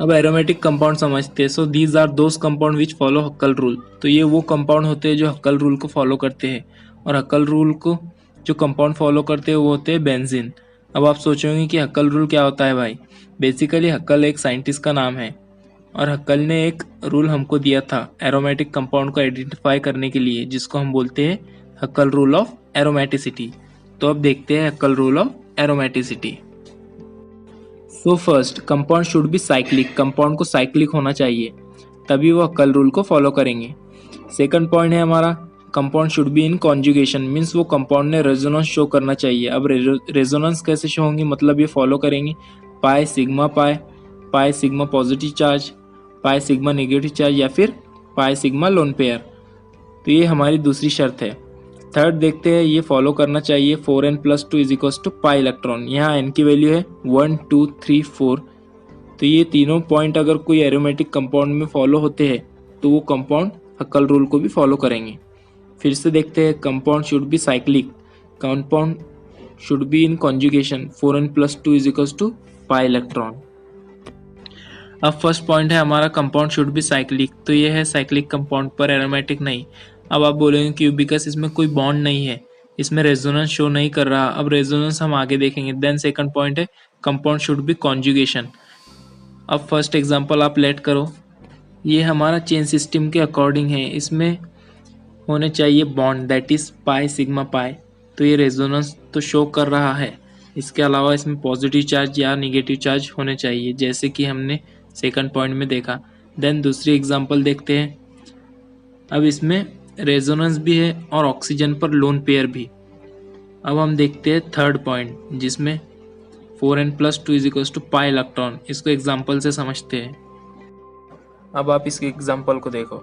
अब aromatic compound समझते हैं। So these are those compound which follow Huckel rule. तो ये वो कंपाउंड होते हैं जो हक्कल रूल को फॉलो करते हैं, और हक्कल रूल को जो कंपाउंड फॉलो करते हैं वो होते हैं बेंजीन। अब आप सोचोगे कि हक्कल रूल क्या होता है भाई। बेसिकली हक्कल एक साइंटिस्ट का नाम है, और हक्कल ने एक रूल हमको दिया था एरोमेटिक कंपाउंड को आइडेंटिफाई करने के लिए, जिसको हम बोलते हैं हक्कल रूल ऑफ एरोमेटिसिटी। तो अब देखते हैं Huckel rule of aromaticity. So first, compound should be cyclic. Compound को साइक्लिक होना चाहिए, तभी वो हक्कल रूल को फॉलो करेंगे। सेकंड पॉइंट है हमारा, compound should be in conjugation. Means वो कंपाउंड ने रेजोनेंस शो करना चाहिए। अब रेजोनेंस कैसे शो होंगी, मतलब ये फॉलो करेंगे pi sigma pi, pi sigma positive charge, pi sigma negative charge, या फिर पाई सिग्मा लोन पेयर। तो ये हमारी दूसरी शर्त है। थर्ड देखते हैं, ये फॉलो करना चाहिए 4n+2 is equals to pi electron. यहाँ n की वैल्यू है 1 2 3 4। तो ये तीनों पॉइंट अगर कोई एरोमेटिक कंपाउंड में फॉलो होते हैं तो वो कंपाउंड हक्कल रूल को भी फॉलो करेंगे। फिर से देखते हैं, compound should be cyclic, compound should be in conjugation, 4n+2 is equals to pi electron. अब फर्स्ट पॉइंट है हमारा, कंपाउंड शुड बी साइक्लिक। तो ये है साइक्लिक कंपाउंड, पर एरोमेटिक नहीं। अब आप बोलेंगे क्यों, बिकॉज इसमें कोई बॉन्ड नहीं है, इसमें रेजोनेंस शो नहीं कर रहा। अब रेजोनेंस हम आगे देखेंगे। देन सेकंड पॉइंट है, कंपाउंड शुड बी कॉन्जुगेशन। अब फर्स्ट एग्जांपल आप लेट करो, ये हमारा चेन सिस्टम के अकॉर्डिंग है, इसमें होने चाहिए bond, that is pi sigma pi. तो ये रेजोनेंस तो शो कर रहा है, इसके अलावा इसमें पॉजिटिव चार्ज या निगेटिव चार्ज होने चाहिए, जैसे कि हमने सेकंड पॉइंट में देखा। देन दूसरी एग्जांपल देखते हैं। अब इसमें रेजोनेंस भी है और ऑक्सीजन पर लोन पेयर भी। अब हम देखते हैं थर्ड पॉइंट, जिसमें 4n+2 is equals to pi electron. इसको एग्जांपल से समझते हैं। अब आप इस एग्जांपल को देखो।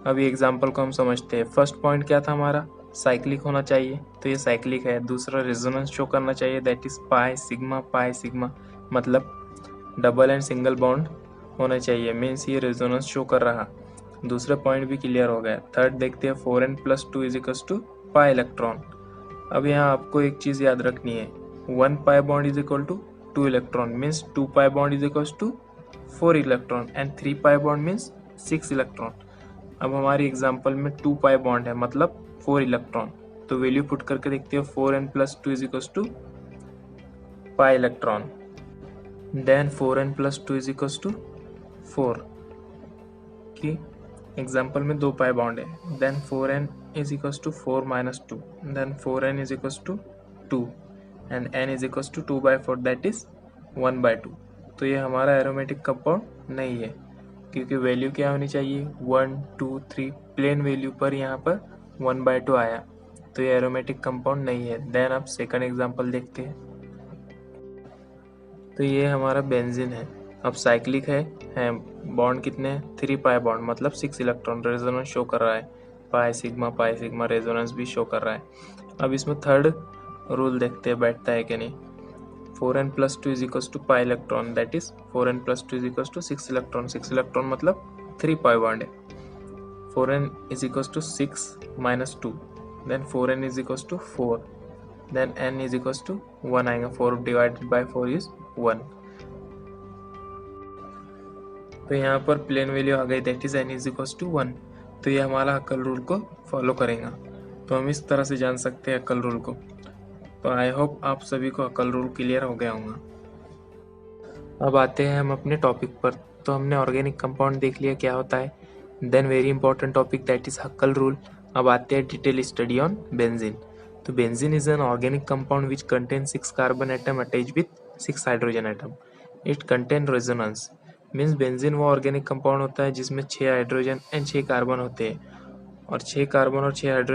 अब ये एग्जांपल को हम समझते हैं। फर्स्ट पॉइंट क्या था हमारा, साइक्लिक होना चाहिए, तो ये साइक्लिक है। दूसरा, रेजोनेंस शो करना चाहिए, दैट इज पाई सिग्मा, मतलब डबल एंड सिंगल बॉन्ड होना चाहिए, मीन्स ये रेजोनेंस शो कर रहा। दूसरा पॉइंट भी क्लियर हो गया। थर्ड देखते हैं, 4n+2 is equals to pi electron. अब यहाँ आपको एक चीज़ याद रखनी है, 1 pi bond is equal to 2 electron, means 2 pi bond is equals to 4 electron, and 3 pi bond means 6 electron. अब हमारी एग्जाम्पल में 2 पाई बॉन्ड है, मतलब 4 इलेक्ट्रॉन। तो वैल्यू पुट करके देखते हो, 4n+2 is equals to pi electron. Then 4n+2 is equals to 4 की एग्जाम्पल में 2 पाई बॉन्ड है। Then 4n is equals to 4 - 2, then 4n is equals to 2, and n is equals to 2/4, that is 1/2। तो ये हमारा aromatic compound नहीं है, क्योंकि value क्या होनी चाहिए, 1 2 3, प्लेन वैल्यू पर यहाँ पर 1/2 आया, तो ये एरोमेटिक कंपाउंड नहीं है। देन आप सेकंड एग्जांपल देखते हैं। तो ये हमारा बेंजीन है। अब साइक्लिक है बॉन्ड कितने हैं, 3 पाई बॉन्ड, मतलब 6 इलेक्ट्रॉन, रेजोनेंस शो कर रहा है, पाई सिग्मा रेजोनेंस भी शो कर रहा है। अब इसमें थर्ड रूल देखते हैं बैठता है कि नहीं। 4n+2 is equals to pi electron, that is 4n+2 is equals to 6 electron. 6 electron मतलब 3 पाई बॉन्ड है। 4n is equals to 6 - 2, then 4n is equals to 4, then n is equals to 1 आएगा, 4 divided by 4 is 1। तो यहाँ पर plane value आ गई, that is n is equals to 1। तो ये हमारा हक्कल रूल को फॉलो करेगा। तो हम इस तरह से जान सकते हैं हक्कल रूल को। तो आई होप आप सभी को हक्कल रूल क्लियर हो गया होगा। अब आते हैं हम अपने टॉपिक पर। तो हमने ऑर्गेनिक कंपाउंड देख लिया क्या होता है, then very important topic that is Huckel rule. अब आते हैं डिटेल स्टडी ऑन बेंजीन। तो benzene is an organic compound which contain 6 carbon atom attach with 6 hydrogen atom. It contain resonance, means benzene वो ऑर्गेनिक कंपाउंड होता है जिसमें 6 hydrogen and 6 carbon होते हैं, और 6 कार्बन और 6 हाइड्रोजन